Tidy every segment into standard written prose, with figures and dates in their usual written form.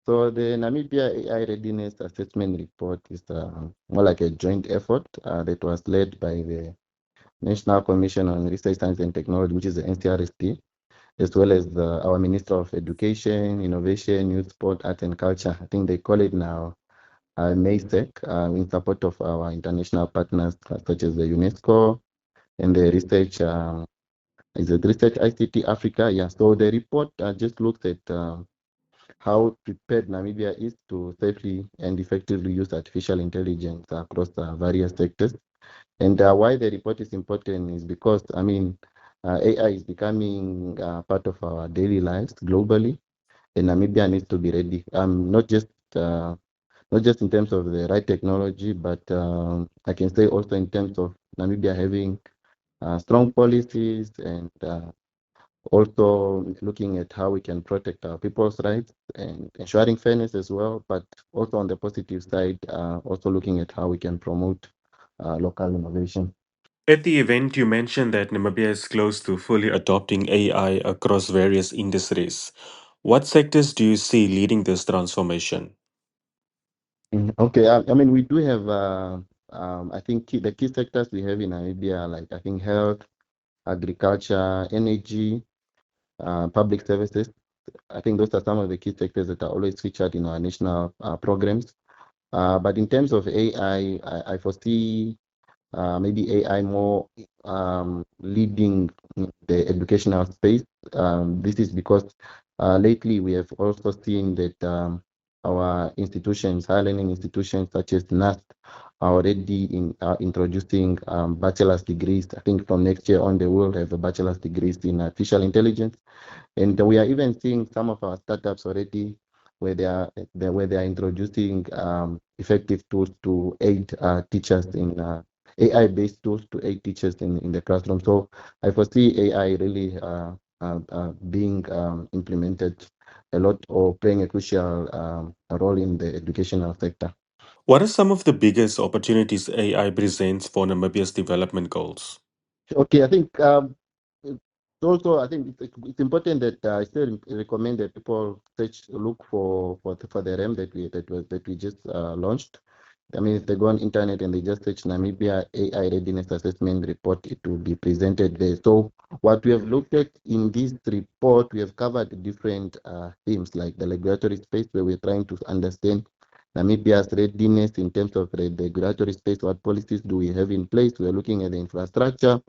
So the Namibia AI Readiness Assessment Report is more like a joint effort that was led by the National Commission on Research, Science and Technology, which is the NCRST, as well as our Minister of Education, Innovation, Youth, Sport, Art and Culture. I think they call it now NASEC, in support of our international partners such as the UNESCO and the research, is it Research ICT Africa? Yeah, so the report just looks at how prepared Namibia is to safely and effectively use artificial intelligence across various sectors. And why the report is important is because, I mean, AI is becoming part of our daily lives globally, and Namibia needs to be ready. Uh, not just in terms of the right technology, but I can say also in terms of Namibia having strong policies and also looking at how we can protect our people's rights and ensuring fairness as well, but also on the positive side, also looking at how we can promote local innovation. At the event, you mentioned that Namibia is close to fully adopting AI across various industries. What sectors do you see leading this transformation? Okay, I mean, we do have, I think the key sectors we have in Namibia, like I think health, agriculture, energy, public services. I think those are some of the key sectors that are always featured in our national programs. But in terms of AI, I foresee maybe AI more leading in the educational space. This is because lately we have also seen that our institutions, higher learning institutions such as NAST, are already introducing bachelor's degrees. I think from next year on, they will have a bachelor's degrees in artificial intelligence. And we are even seeing some of our startups already where they are introducing effective tools to aid teachers in AI-based tools to aid teachers in the classroom. So I foresee AI really being implemented a lot or playing a crucial role in the educational sector. What are some of the biggest opportunities AI presents for Namibia's development goals? Okay, I think it's also I think it's important that I still recommend that people look for the RAM that we just launched. I mean, if they go on internet and they just search Namibia AI Readiness Assessment Report, it will be presented there. So what we have looked at in this report, we have covered different themes like the regulatory space, where we're trying to understand Namibia's readiness in terms of the regulatory space. What policies do we have in place? We're looking at the infrastructure,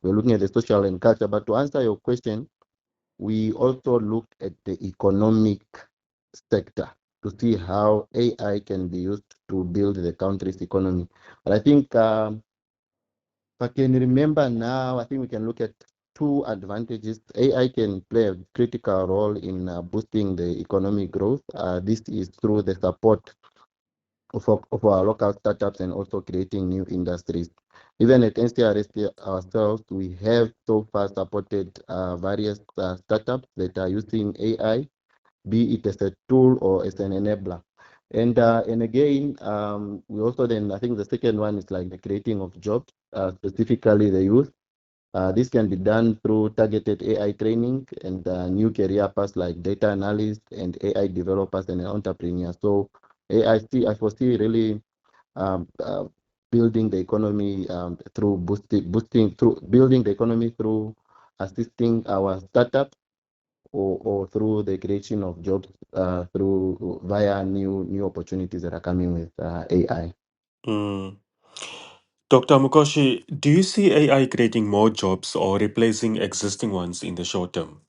we're looking at the social and culture. But to answer your question, we also looked at the economic sector to see how AI can be used to build the country's economy. But I think if I can remember now, I think we can look at two advantages. AI can play a critical role in boosting the economic growth. This is through the support of our local startups and also creating new industries. Even at NCRST ourselves, we have so far supported various startups that are using AI, be it as a tool or as an enabler. And again, we also then I think the second one is like the creating of jobs, specifically the youth. This can be done through targeted AI training and new career paths like data analysts and AI developers and entrepreneurs. So I foresee really um, uh, building the economy through boosting through building the economy through assisting our startups or through the creation of jobs through via new opportunities that are coming with AI. Mm. Dr. Hamukoshi, do you see AI creating more jobs or replacing existing ones in the short term?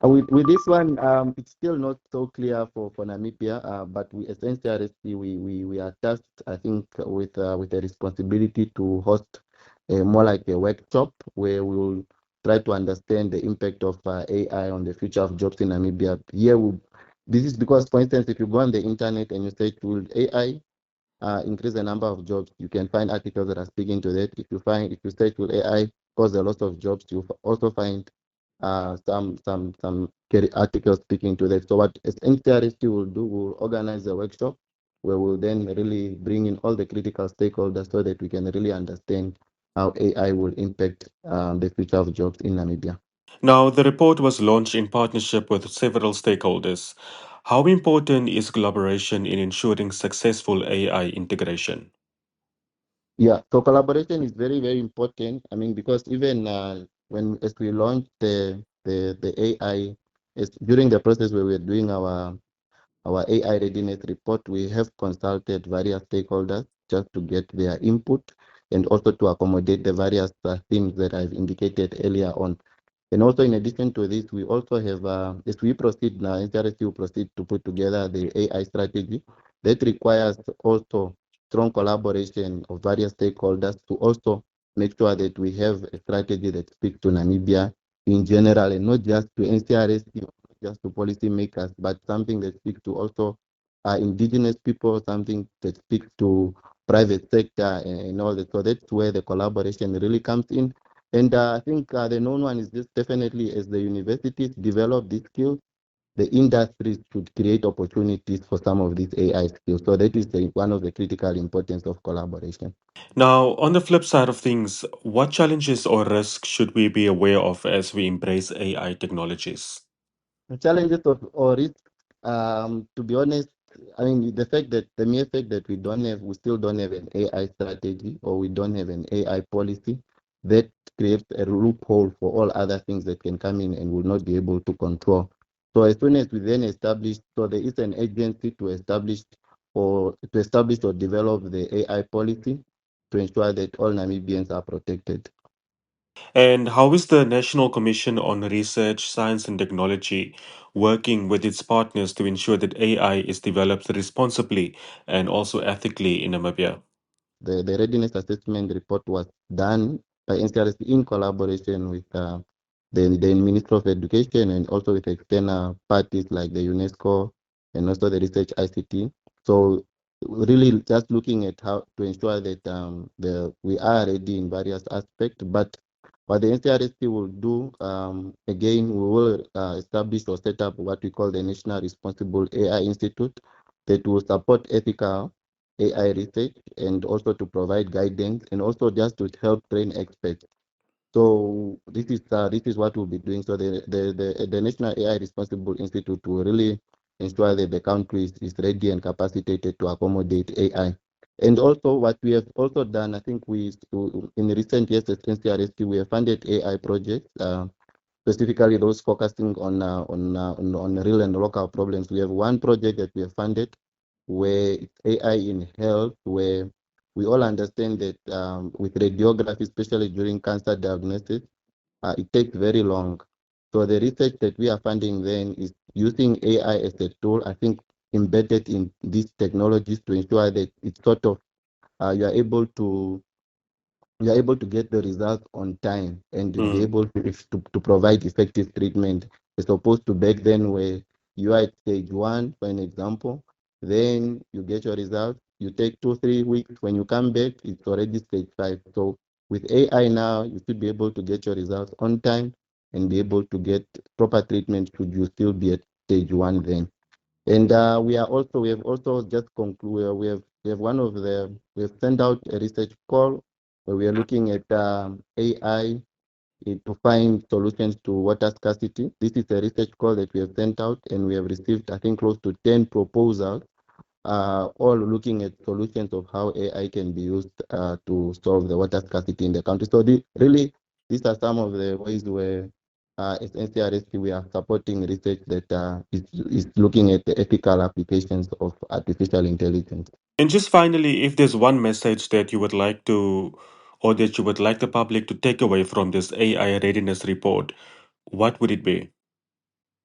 With this one, it's still not so clear for Namibia, but we as NCRSP, we are tasked, I think, with a responsibility to host more like a workshop where we will try to understand the impact of AI on the future of jobs in Namibia. This is because, for instance, if you go on the internet and you say, will AI increase the number of jobs, you can find articles that are speaking to that. If you say, will AI cause a loss of jobs, you also find some articles speaking to that. So what as NCRST will do, we'll organize a workshop where we'll then really bring in all the critical stakeholders so that we can really understand how AI will impact the future of jobs in Namibia. Now, the report was launched in partnership with several stakeholders. How important is collaboration in ensuring successful AI integration? Yeah, so collaboration is very, very important. I mean, because even when as we launched the AI, during the process where we're doing our AI readiness report, we have consulted various stakeholders just to get their input and also to accommodate the various things that I've indicated earlier on. And also, in addition to this, we also have, as we proceed now, NCRC will proceed to put together the AI strategy. That requires also strong collaboration of various stakeholders to also make sure that we have a strategy that speaks to Namibia in general and not just to NCRC, not just to policymakers, but something that speaks to also indigenous people, something that speaks to private sector and all that. So that's where the collaboration really comes in. And I think the known one is just definitely as the universities develop these skills, the industries should create opportunities for some of these AI skills. So that is one of the critical importance of collaboration. Now, on the flip side of things, what challenges or risks should we be aware of as we embrace AI technologies? The challenges of or risks, to be honest, I mean the mere fact that we still don't have an AI strategy or we don't have an AI policy, that creates a loophole for all other things that can come in and will not be able to control. So as soon as we then establish, so there is an agency to establish or develop the AI policy to ensure that all Namibians are protected. And how is the National Commission on Research, Science and Technology working with its partners to ensure that AI is developed responsibly and also ethically in Namibia? The readiness assessment report was done by NCRC in collaboration with the Ministry of Education and also with external parties like the UNESCO and also the Research ICT. So really just looking at how to ensure that we are ready in various aspects. But what the NCRC will do, again, we will establish or set up what we call the National Responsible AI Institute that will support ethical AI research and also to provide guidance and also just to help train experts. So this is what we'll be doing. So the National AI Responsible Institute will really ensure that the country is ready and capacitated to accommodate AI. And also what we have also done, I think in recent years at NCRST, we have funded AI projects, specifically those focusing on real and local problems. We have one project that we have funded where it's AI in health, where we all understand that with radiography, especially during cancer diagnosis, it takes very long. So the research that we are funding then is using AI as a tool, I think, embedded in these technologies to ensure that it's sort of you are able to get the results on time and be Mm. able to provide effective treatment as opposed to back then where you are at stage one, for an example, then you get your results, you take 2 3 weeks, when you come back it's already stage five. So with AI now you should be able to get your results on time and be able to get proper treatment should you still be at stage one then. And we have also just concluded, we have sent out a research call where we are looking at AI to find solutions to water scarcity. This is a research call that we have sent out and we have received, I think, close to 10 proposals, all looking at solutions of how AI can be used to solve the water scarcity in the country. So really, these are some of the ways where, as NCRST, we are supporting research that is looking at the ethical applications of artificial intelligence. And just finally, if there's one message that you would like to, or that you would like the public to take away from this AI readiness report, what would it be?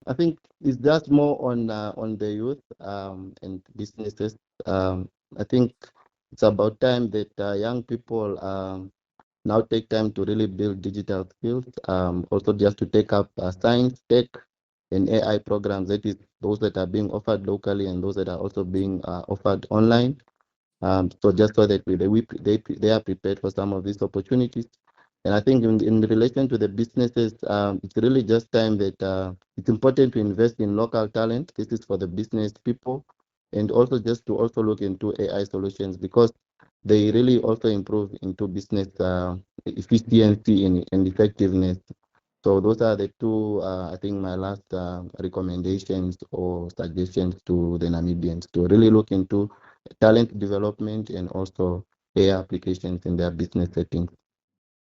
I think it's just more on the youth and businesses. I think it's about time that young people now take time to really build digital skills. Also, just to take up science, tech, and AI programs. That is those that are being offered locally and those that are also being offered online. So just so that they are prepared for some of these opportunities. And I think in relation to the businesses, it's really just time that it's important to invest in local talent. This is for the business people, and also just to also look into AI solutions because they really also improve into business efficiency and effectiveness. So those are the two, I think, my last recommendations or suggestions to the Namibians to really look into talent development and also AI applications in their business settings.